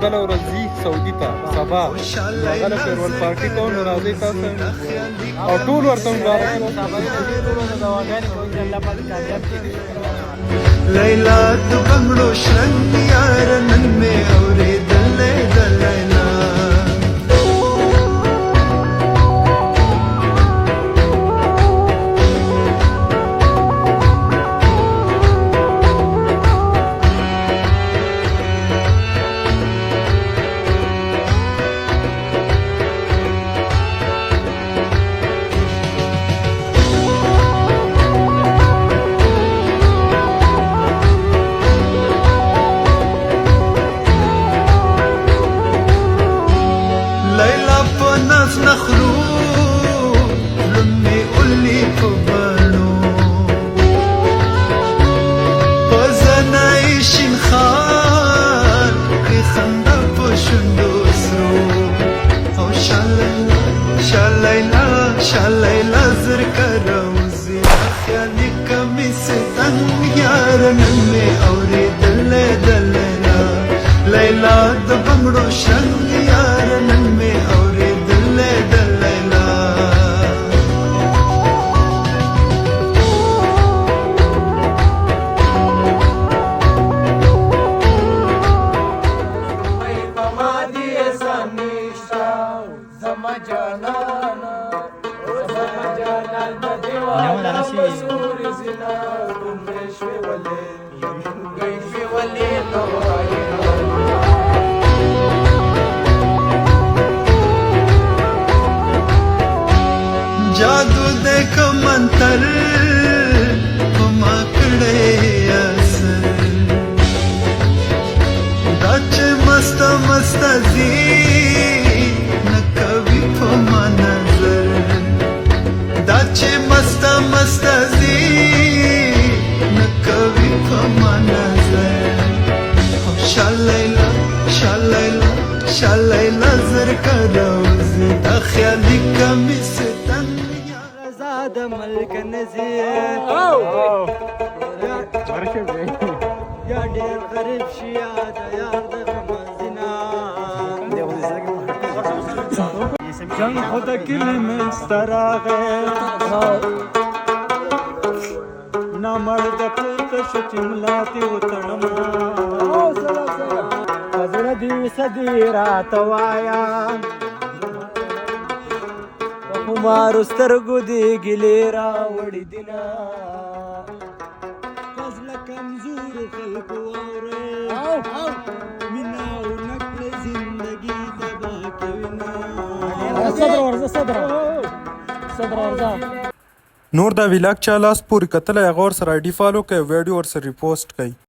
بله ورځ ځي سعودي ته سبا هغه له فیروال پارټي ته نو راځئ تاسو او ټول ورته مبارکي لیلا د بنگړو شرنګ یار نن مې اورېدلې د لیلا لیلا په ناز نخرو لمې اولی په بڼو په زنای شین خان کې خندا په شونډو سرو او شالیلا شالیلا شالیلا زرکه راوځي خیالي کمې ستنګ یار نن مې اورېدلې د لیلا لیلا د بنګړو شرنګ یار نن مې اورېدلې د لیلا جادو دې کمنتر په ما کړې اثر دا چې مست مست زی نه کوي په ما نظر دا چې مست مست زی نه کوي په ما نظر شالیلا شالیلا شالیلا زرکه راوځي دا خیالي کمې ستنګ د ملک نزیر یا ډېر غریب شي یا د یار د غمزنا جنگ خود کلی منسته راغی نامرد پورته شو چې ملا دې وتړم په زړه دې صدي راته وایه مارو سترګو دی ګلې راوړې دینا فضل کمزور خلکو اورې مینا او نکړ زندگی تبا کوینا صدر ورځه نور دا ویلاګ چا لاس پورې کتل هغه ور سره آی ډي فالو کوي ویډیو ور سره ریپوسټ کوي